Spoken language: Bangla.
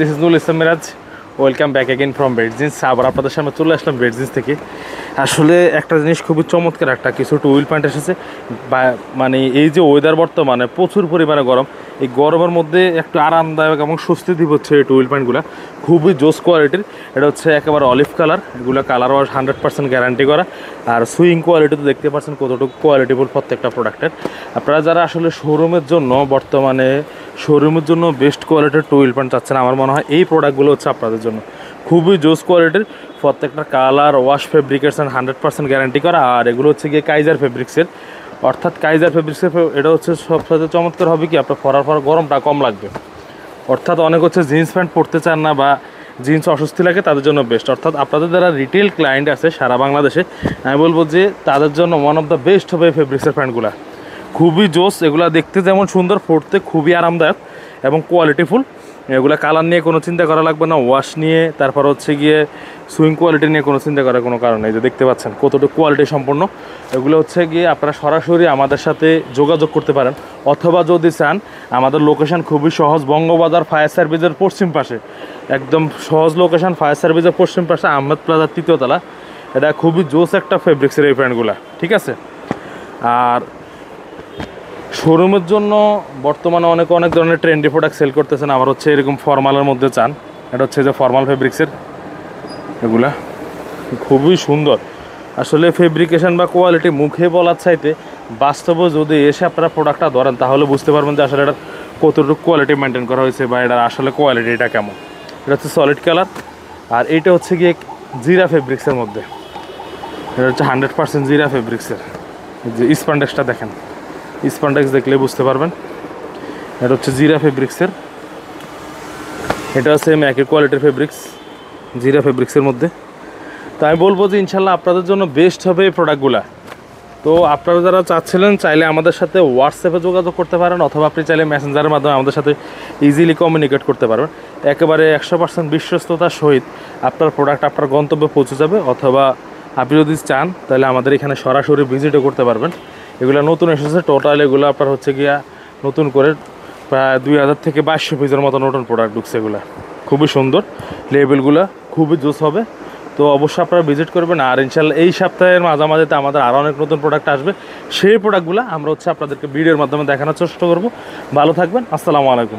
This is Nurul Islam Miraj, welcome back again from bed jeans. আবার আপনাদের সামনে চলে আসলাম বেড জিন্স থেকে। আসলে একটা জিনিস খুবই চমৎকার, একটা কিছু টুইল প্যান্ট এসেছে। মানে এই যে ওয়েদার বর্তমানে প্রচুর পরিমাণে গরম, এই গরমের মধ্যে একটু আরামদায়ক এবং স্বস্তি দিব হচ্ছে এই টুইল প্যান্টগুলো। খুবই জোস কোয়ালিটির। এটা হচ্ছে একেবারে অলিভ কালার, এগুলো কালার ওয়াশ 100% গ্যারান্টি করা। আর সুইং কোয়ালিটি তো দেখতে পাচ্ছেন কতটুকু কোয়ালিটিফুল প্রত্যেকটা প্রোডাক্টের। আপনারা যারা আসলে শোরুমের জন্য বর্তমানে বেস্ট কোয়ালিটির টুইল প্যান্ট চাচ্ছেন, আমার মনে হয় এই প্রোডাক্টগুলো হচ্ছে আপনাদের জন্য খুবই জোস কোয়ালিটির। প্রত্যেকটা কালার ওয়াশ ফেব্রিকেশন 100% গ্যারান্টি করা। আর এগুলো হচ্ছে গিয়ে কাইজার ফেব্রিক্সের, অর্থাৎ কাইজার ফেব্রিক্সের। এটা হচ্ছে সবসাথে চমৎকার হবে কি, আপনার পরার পর গরমটা কম লাগবে। অর্থাৎ অনেক হচ্ছে জিন্স প্যান্ট পরতে চান না বা জিন্স অস্বস্তি লাগে, তাদের জন্য বেস্ট। অর্থাৎ আপনাদের যারা রিটেল ক্লায়েন্ট আছে সারা বাংলাদেশে, আমি বলবো যে তাদের জন্য ওয়ান অফ দ্য বেস্ট হবে ফেব্রিক্সের প্যান্টগুলো। খুবই জোস, এগুলা দেখতে যেমন সুন্দর, পরতে খুবই আরামদায়ক এবং কোয়ালিটিফুল। এগুলো কালার নিয়ে কোনো চিন্তা করা লাগবে না, ওয়াশ নিয়ে, তারপর হচ্ছে গিয়ে সুইং কোয়ালিটি নিয়ে কোনো চিন্তা করার কোনো কারণ নেই। যে দেখতে পাচ্ছেন কতটুকু কোয়ালিটি সম্পন্ন। এগুলো হচ্ছে গিয়ে আপনারা সরাসরি আমাদের সাথে যোগাযোগ করতে পারেন, অথবা যদি চান আমাদের লোকেশান খুবই সহজ, বঙ্গবাজার ফায়ার সার্ভিসের পশ্চিম পাশে, একদম সহজ লোকেশান, ফায়ার সার্ভিসের পশ্চিম পাশে, আহমেদ প্লাজার 3য় তলা। এটা খুবই জোস একটা ফেব্রিক্সের এই প্যান্টগুলো, ঠিক আছে। আর শোরুমের জন্য বর্তমানে অনেক ধরনের ট্রেন্ডি প্রোডাক্ট সেল করতেছেন। আবার হচ্ছে এরকম ফর্মালের মধ্যে চান, এটা হচ্ছে যে ফর্মাল ফেব্রিক্সের। এগুলা খুবই সুন্দর আসলে ফেব্রিকেশন বা কোয়ালিটি মুখে বলার চাইতে বাস্তবে যদি এসে আপনারা প্রোডাক্টটা ধরেন, তাহলে বুঝতে পারবেন যে আসলে এটার কতটুকু কোয়ালিটি মেনটেন করা হয়েছে বা এটার আসলে কোয়ালিটিটা কেমন। এটা হচ্ছে সলিড কালার। আর এইটা হচ্ছে গিয়ে জিরা ফেব্রিক্সের মধ্যে, এটা হচ্ছে 100% জিরা ফেব্রিক্সের। যে স্প্যান্ডেক্সটা দেখেন, স্প্যান্ডেক্স দেখলে বুঝতে পারবেন। এটা হচ্ছে জিরা ফেব্রিক্সের, এটা হচ্ছে একই কোয়ালিটির ফেব্রিক্স জিরা ফেব্রিক্সের মধ্যে। তো আমি বলবো যে ইনশাল্লাহ আপনাদের জন্য বেস্ট হবে এই প্রোডাক্টগুলো। তো আপনারা যারা চাচ্ছিলেন, চাইলে আমাদের সাথে হোয়াটসঅ্যাপে যোগাযোগ করতে পারেন, অথবা আপনি চাইলে মেসেঞ্জারের মাধ্যমে আমাদের সাথে ইজিলি কমিউনিকেট করতে পারবেন। একেবারে 100% বিশ্বস্ততার সহিত আপনার প্রোডাক্ট আপনার গন্তব্যে পৌঁছে যাবে। অথবা আপনি যদি চান তাহলে আমাদের এখানে সরাসরি ভিজিটও করতে পারবেন। এগুলো নতুন এসেছে টোটাল, এগুলো আপনার হচ্ছে গিয়া নতুন করে প্রায় 2000 থেকে 2200 পিসের মতো নতুন প্রোডাক্ট ঢুকছে। এগুলো খুবই সুন্দর, লেবেলগুলো খুবই জোস হবে। তো অবশ্যই আপনারা ভিজিট করবেন। আর ইনশাল্লাহ এই সপ্তাহের মাঝামাঝিতে আমাদের আরও অনেক নতুন প্রোডাক্ট আসবে। সেই প্রোডাক্টগুলো আমরা হচ্ছে আপনাদেরকে ভিডিওর মাধ্যমে দেখানোর চেষ্টা করব। ভালো থাকবেন, আসসালামু আলাইকুম।